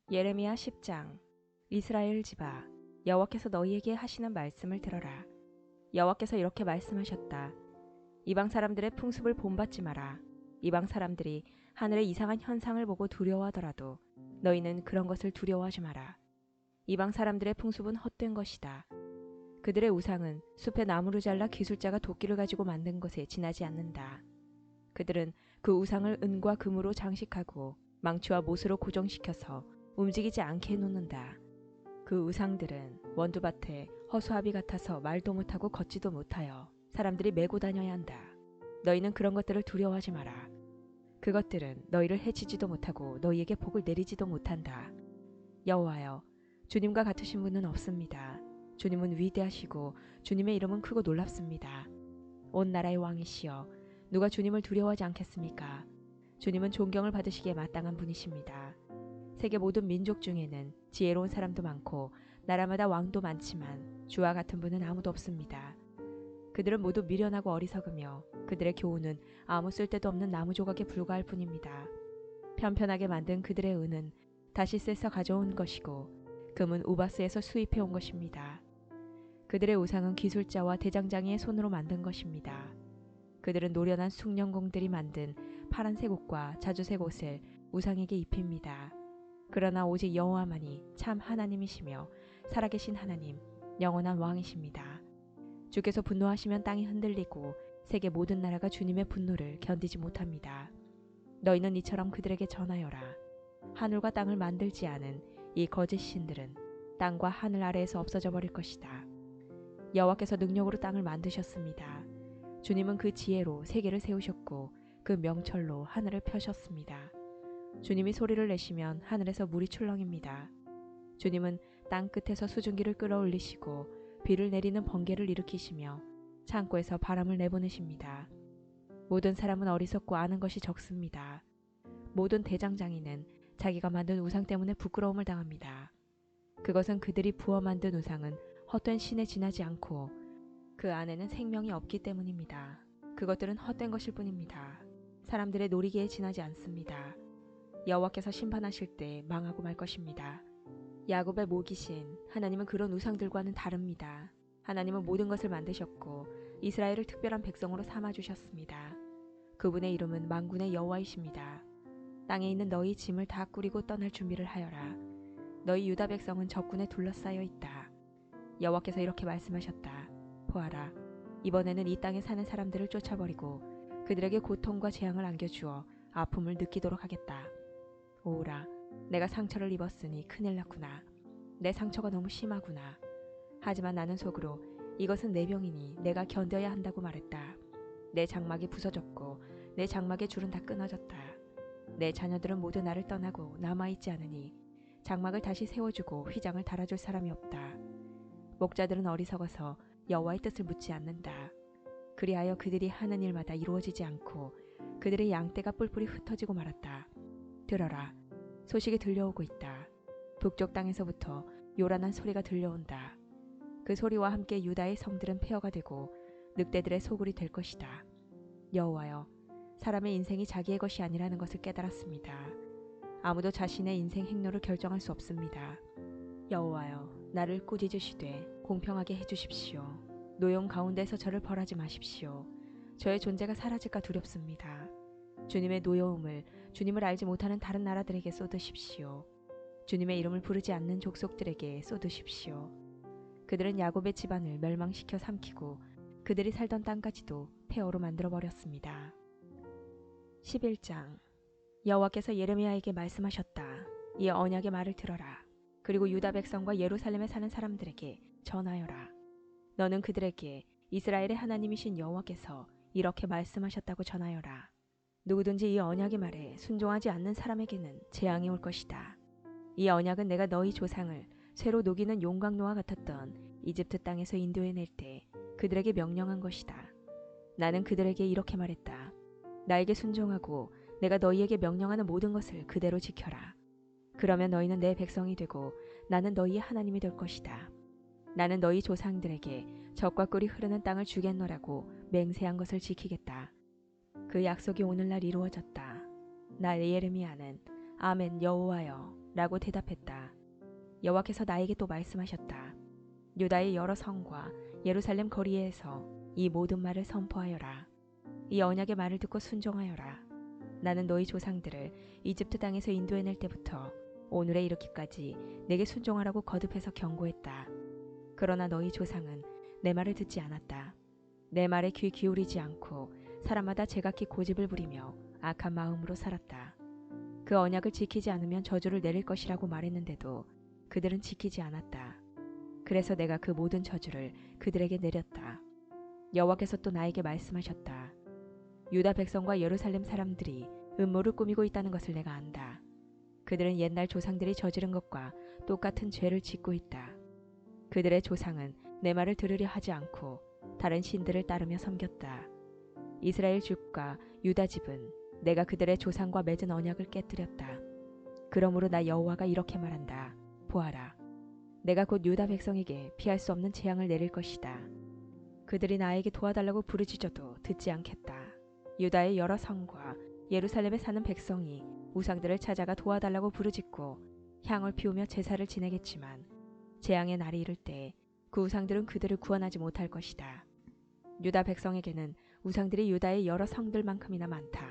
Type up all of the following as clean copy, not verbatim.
예레미야 10장. 이스라엘 집아, 여호와께서 너희에게 하시는 말씀을 들어라. 여호와께서 이렇게 말씀하셨다. 이방 사람들의 풍습을 본받지 마라. 이방 사람들이 하늘의 이상한 현상을 보고 두려워하더라도 너희는 그런 것을 두려워하지 마라. 이방 사람들의 풍습은 헛된 것이다. 그들의 우상은 숲의 나무를 잘라 기술자가 도끼를 가지고 만든 것에 지나지 않는다. 그들은 그 우상을 은과 금으로 장식하고 망치와 못으로 고정시켜서 움직이지 않게 해놓는다. 그 우상들은 원두밭에 허수아비 같아서 말도 못하고 걷지도 못하여 사람들이 메고 다녀야 한다. 너희는 그런 것들을 두려워하지 마라. 그것들은 너희를 해치지도 못하고 너희에게 복을 내리지도 못한다. 여호와여, 주님과 같으신 분은 없습니다. 주님은 위대하시고 주님의 이름은 크고 놀랍습니다. 온 나라의 왕이시여, 누가 주님을 두려워하지 않겠습니까? 주님은 존경을 받으시기에 마땅한 분이십니다. 세계 모든 민족 중에는 지혜로운 사람도 많고 나라마다 왕도 많지만 주와 같은 분은 아무도 없습니다. 그들은 모두 미련하고 어리석으며 그들의 교훈은 아무 쓸데도 없는 나무 조각에 불과할 뿐입니다. 편편하게 만든 그들의 은은 다시스에서 가져온 것이고 금은 우바스에서 수입해 온 것입니다. 그들의 우상은 기술자와 대장장이의 손으로 만든 것입니다. 그들은 노련한 숭늉공들이 만든 파란색 옷과 자주색 옷을 우상에게 입힙니다. 그러나 오직 여호와만이 참 하나님이시며 살아계신 하나님, 영원한 왕이십니다. 주께서 분노하시면 땅이 흔들리고 세계 모든 나라가 주님의 분노를 견디지 못합니다. 너희는 이처럼 그들에게 전하여라. 하늘과 땅을 만들지 않은 이 거짓 신들은 땅과 하늘 아래에서 없어져 버릴 것이다. 여호와께서 능력으로 땅을 만드셨습니다. 주님은 그 지혜로 세계를 세우셨고 그 명철로 하늘을 펴셨습니다. 주님이 소리를 내시면 하늘에서 물이 출렁입니다. 주님은 땅 끝에서 수증기를 끌어올리시고 비를 내리는 번개를 일으키시며 창고에서 바람을 내보내십니다. 모든 사람은 어리석고 아는 것이 적습니다. 모든 대장장이는 자기가 만든 우상 때문에 부끄러움을 당합니다. 그것은 그들이 부어 만든 우상은 헛된 신에 지나지 않고 그 안에는 생명이 없기 때문입니다. 그것들은 헛된 것일 뿐입니다. 사람들의 놀이기에 지나지 않습니다. 여호와께서 심판하실 때 망하고 말 것입니다. 야곱의 모기신 하나님은 그런 우상들과는 다릅니다. 하나님은 모든 것을 만드셨고 이스라엘을 특별한 백성으로 삼아주셨습니다. 그분의 이름은 만군의 여호와이십니다. 땅에 있는 너희 짐을 다 꾸리고 떠날 준비를 하여라. 너희 유다 백성은 적군에 둘러싸여 있다. 여호와께서 이렇게 말씀하셨다. 보아라, 이번에는 이 땅에 사는 사람들을 쫓아버리고 그들에게 고통과 재앙을 안겨주어 아픔을 느끼도록 하겠다. 오라, 내가 상처를 입었으니 큰일 났구나. 내 상처가 너무 심하구나. 하지만 나는 속으로 이것은 내 병이니 내가 견뎌야 한다고 말했다. 내 장막이 부서졌고 내 장막의 줄은 다 끊어졌다. 내 자녀들은 모두 나를 떠나고 남아있지 않으니 장막을 다시 세워주고 휘장을 달아줄 사람이 없다. 목자들은 어리석어서 여호와의 뜻을 묻지 않는다. 그리하여 그들이 하는 일마다 이루어지지 않고 그들의 양떼가 뿔뿔이 흩어지고 말았다. 들어라, 소식이 들려오고 있다. 북쪽 땅에서부터 요란한 소리가 들려온다. 그 소리와 함께 유다의 성들은 폐허가 되고 늑대들의 소굴이 될 것이다. 여호와여, 사람의 인생이 자기의 것이 아니라는 것을 깨달았습니다. 아무도 자신의 인생 행로를 결정할 수 없습니다. 여호와여, 나를 꾸짖으시되 공평하게 해주십시오. 노용 가운데서 저를 벌하지 마십시오. 저의 존재가 사라질까 두렵습니다. 주님의 노여움을 주님을 알지 못하는 다른 나라들에게 쏟으십시오. 주님의 이름을 부르지 않는 족속들에게 쏟으십시오. 그들은 야곱의 집안을 멸망시켜 삼키고 그들이 살던 땅까지도 폐허로 만들어버렸습니다. 11장. 여호와께서 예레미야에게 말씀하셨다. 이 언약의 말을 들어라. 그리고 유다 백성과 예루살렘에 사는 사람들에게 전하여라. 너는 그들에게 이스라엘의 하나님이신 여호와께서 이렇게 말씀하셨다고 전하여라. 누구든지 이 언약의 말에 순종하지 않는 사람에게는 재앙이 올 것이다. 이 언약은 내가 너희 조상을 쇠로 녹이는 용광로와 같았던 이집트 땅에서 인도해낼 때 그들에게 명령한 것이다. 나는 그들에게 이렇게 말했다. 나에게 순종하고 내가 너희에게 명령하는 모든 것을 그대로 지켜라. 그러면 너희는 내 백성이 되고 나는 너희의 하나님이 될 것이다. 나는 너희 조상들에게 젖과 꿀이 흐르는 땅을 주겠노라고 맹세한 것을 지키겠다. 그 약속이 오늘날 이루어졌다. 나 예레미야는 아멘 여호와여 라고 대답했다. 여호와께서 나에게 또 말씀하셨다. 유다의 여러 성과 예루살렘 거리에서 이 모든 말을 선포하여라. 이 언약의 말을 듣고 순종하여라. 나는 너희 조상들을 이집트 땅에서 인도해낼 때부터 오늘에 이르기까지 내게 순종하라고 거듭해서 경고했다. 그러나 너희 조상은 내 말을 듣지 않았다. 내 말에 귀 기울이지 않고 사람마다 제각기 고집을 부리며 악한 마음으로 살았다. 그 언약을 지키지 않으면 저주를 내릴 것이라고 말했는데도 그들은 지키지 않았다. 그래서 내가 그 모든 저주를 그들에게 내렸다. 여호와께서 또 나에게 말씀하셨다. 유다 백성과 예루살렘 사람들이 음모를 꾸미고 있다는 것을 내가 안다. 그들은 옛날 조상들이 저지른 것과 똑같은 죄를 짓고 있다. 그들의 조상은 내 말을 들으려 하지 않고 다른 신들을 따르며 섬겼다. 이스라엘 집과 유다 집은 내가 그들의 조상과 맺은 언약을 깨뜨렸다. 그러므로 나 여호와가 이렇게 말한다. 보아라. 내가 곧 유다 백성에게 피할 수 없는 재앙을 내릴 것이다. 그들이 나에게 도와달라고 부르짖어도 듣지 않겠다. 유다의 여러 성과 예루살렘에 사는 백성이 우상들을 찾아가 도와달라고 부르짖고 향을 피우며 제사를 지내겠지만 재앙의 날이 이를 때 그 우상들은 그들을 구원하지 못할 것이다. 유다 백성에게는 우상들이 유다의 여러 성들만큼이나 많다.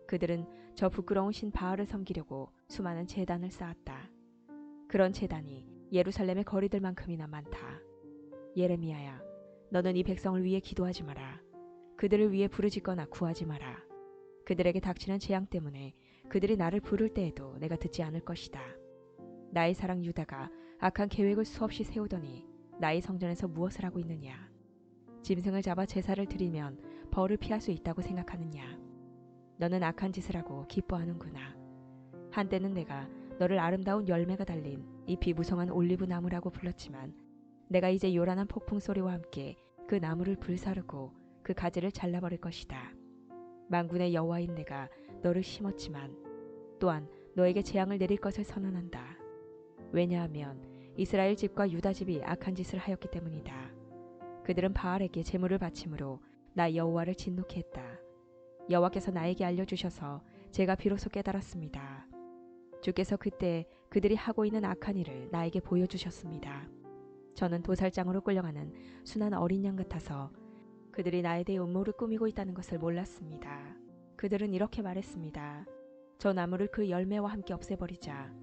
그들은 저 부끄러운 신 바알을 섬기려고 수많은 제단을 쌓았다. 그런 제단이 예루살렘의 거리들만큼이나 많다. 예레미야야, 너는 이 백성을 위해 기도하지 마라. 그들을 위해 부르짖거나 구하지 마라. 그들에게 닥치는 재앙 때문에 그들이 나를 부를 때에도 내가 듣지 않을 것이다. 나의 사랑 유다가 악한 계획을 수없이 세우더니 나의 성전에서 무엇을 하고 있느냐? 짐승을 잡아 제사를 드리면 벌을 피할 수 있다고 생각하느냐? 너는 악한 짓을 하고 기뻐하는구나. 한때는 내가 너를 아름다운 열매가 달린 잎이 무성한 올리브 나무라고 불렀지만 내가 이제 요란한 폭풍 소리와 함께 그 나무를 불사르고 그 가지를 잘라버릴 것이다. 만군의 여호와인 내가 너를 심었지만 또한 너에게 재앙을 내릴 것을 선언한다. 왜냐하면 이스라엘 집과 유다 집이 악한 짓을 하였기 때문이다. 그들은 바알에게 제물을 바침으로 나 여호와를 진노케 했다. 여호와께서 나에게 알려주셔서 제가 비로소 깨달았습니다. 주께서 그때 그들이 하고 있는 악한 일을 나에게 보여주셨습니다. 저는 도살장으로 끌려가는 순한 어린 양 같아서 그들이 나에 대해 음모를 꾸미고 있다는 것을 몰랐습니다. 그들은 이렇게 말했습니다. 저 나무를 그 열매와 함께 없애버리자.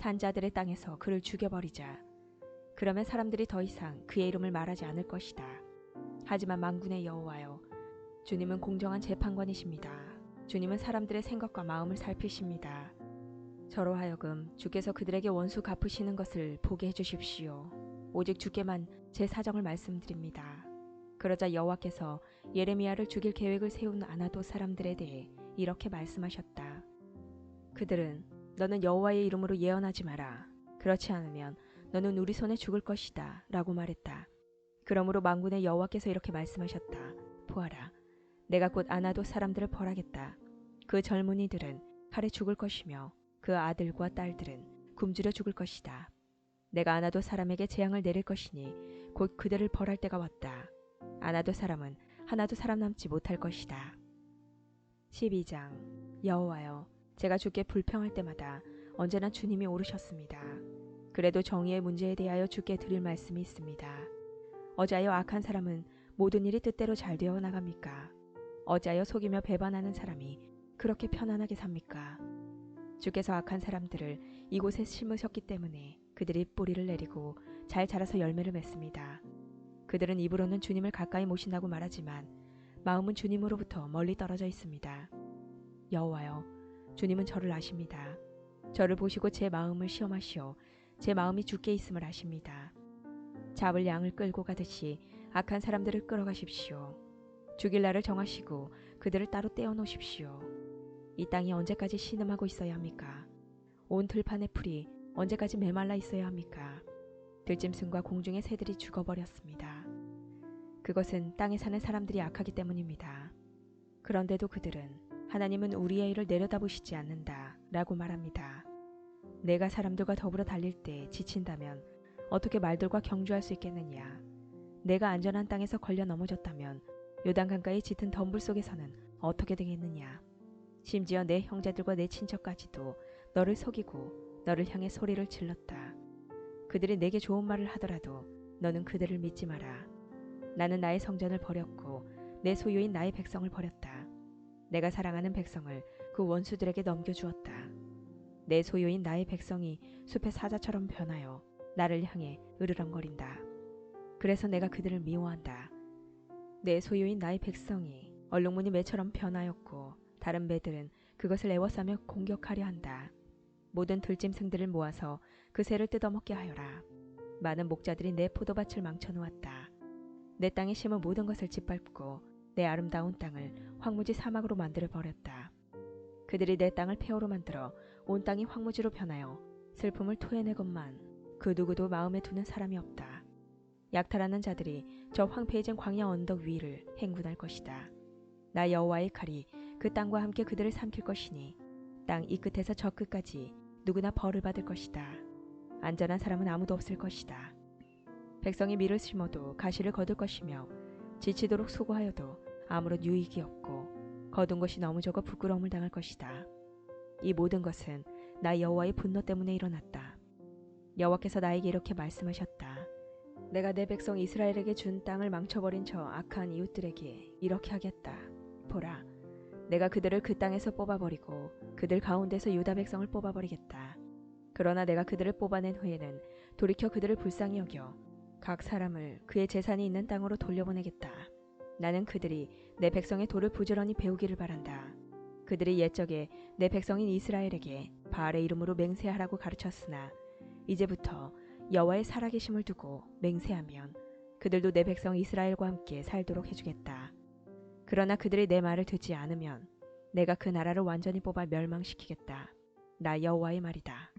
산자들의 땅에서 그를 죽여버리자. 그러면 사람들이 더 이상 그의 이름을 말하지 않을 것이다. 하지만 만군의 여호와여, 주님은 공정한 재판관이십니다. 주님은 사람들의 생각과 마음을 살피십니다. 저로 하여금 주께서 그들에게 원수 갚으시는 것을 보게 해주십시오. 오직 주께만 제 사정을 말씀드립니다. 그러자 여호와께서 예레미야를 죽일 계획을 세운 아나도 사람들에 대해 이렇게 말씀하셨다. 그들은 너는 여호와의 이름으로 예언하지 마라. 그렇지 않으면 너는 우리 손에 죽을 것이다 라고 말했다. 그러므로 만군의 여호와께서 이렇게 말씀하셨다. 보아라. 내가 곧 아나도 사람들을 벌하겠다. 그 젊은이들은 칼에 죽을 것이며 그 아들과 딸들은 굶주려 죽을 것이다. 내가 아나도 사람에게 재앙을 내릴 것이니 곧 그들을 벌할 때가 왔다. 아나도 사람은 하나도 살아남지 못할 것이다. 12장. 여호와여, 제가 주께 불평할 때마다 언제나 주님이 오르셨습니다. 그래도 정의의 문제에 대하여 주께 드릴 말씀이 있습니다. 어찌하여 악한 사람은 모든 일이 뜻대로 잘 되어 나갑니까? 어찌하여 속이며 배반하는 사람이 그렇게 편안하게 삽니까? 주께서 악한 사람들을 이곳에 심으셨기 때문에 그들이 뿌리를 내리고 잘 자라서 열매를 맺습니다. 그들은 입으로는 주님을 가까이 모신다고 말하지만 마음은 주님으로부터 멀리 떨어져 있습니다. 여호와여, 주님은 저를 아십니다. 저를 보시고 제 마음을 시험하시어 제 마음이 주께 있음을 아십니다. 잡을 양을 끌고 가듯이 악한 사람들을 끌어가십시오. 죽일 날을 정하시고 그들을 따로 떼어놓으십시오. 이 땅이 언제까지 신음하고 있어야 합니까? 온 들판의 풀이 언제까지 메말라 있어야 합니까? 들짐승과 공중의 새들이 죽어버렸습니다. 그것은 땅에 사는 사람들이 악하기 때문입니다. 그런데도 그들은 하나님은 우리의 일을 내려다보시지 않는다 라고 말합니다. 내가 사람들과 더불어 달릴 때 지친다면 어떻게 말들과 경주할 수 있겠느냐? 내가 안전한 땅에서 걸려 넘어졌다면 요단강가의 짙은 덤불 속에서는 어떻게 되겠느냐? 심지어 내 형제들과 내 친척까지도 너를 속이고 너를 향해 소리를 질렀다. 그들이 내게 좋은 말을 하더라도 너는 그들을 믿지 마라. 나는 나의 성전을 버렸고 내 소유인 나의 백성을 버렸다. 내가 사랑하는 백성을 그 원수들에게 넘겨주었다. 내 소유인 나의 백성이 숲의 사자처럼 변하여 나를 향해 으르렁거린다. 그래서 내가 그들을 미워한다. 내 소유인 나의 백성이 얼룩무늬 매처럼 변하였고 다른 매들은 그것을 애워싸며 공격하려 한다. 모든 들짐승들을 모아서 그 새를 뜯어먹게 하여라. 많은 목자들이 내 포도밭을 망쳐놓았다. 내 땅에 심은 모든 것을 짓밟고 내 아름다운 땅을 황무지 사막으로 만들어 버렸다. 그들이 내 땅을 폐허로 만들어 온 땅이 황무지로 변하여 슬픔을 토해내건만 그 누구도 마음에 두는 사람이 없다. 약탈하는 자들이 저 황폐해진 광야 언덕 위를 행군할 것이다. 나 여호와의 칼이 그 땅과 함께 그들을 삼킬 것이니 땅 이 끝에서 저 끝까지 누구나 벌을 받을 것이다. 안전한 사람은 아무도 없을 것이다. 백성이 밀을 심어도 가시를 거둘 것이며 지치도록 수고하여도 아무런 유익이 없고 거둔 것이 너무 적어 부끄러움을 당할 것이다. 이 모든 것은 나 여호와의 분노 때문에 일어났다. 여호와께서 나에게 이렇게 말씀하셨다. 내가 내 백성 이스라엘에게 준 땅을 망쳐버린 저 악한 이웃들에게 이렇게 하겠다. 보라, 내가 그들을 그 땅에서 뽑아버리고 그들 가운데서 유다 백성을 뽑아버리겠다. 그러나 내가 그들을 뽑아낸 후에는 돌이켜 그들을 불쌍히 여겨 각 사람을 그의 재산이 있는 땅으로 돌려보내겠다. 나는 그들이 내 백성의 도를 부지런히 배우기를 바란다. 그들이 옛적에 내 백성인 이스라엘에게 바알의 이름으로 맹세하라고 가르쳤으나 이제부터 여호와의 살아계심을 두고 맹세하면 그들도 내 백성 이스라엘과 함께 살도록 해주겠다. 그러나 그들이 내 말을 듣지 않으면 내가 그 나라를 완전히 뽑아 멸망시키겠다. 나 여호와의 말이다.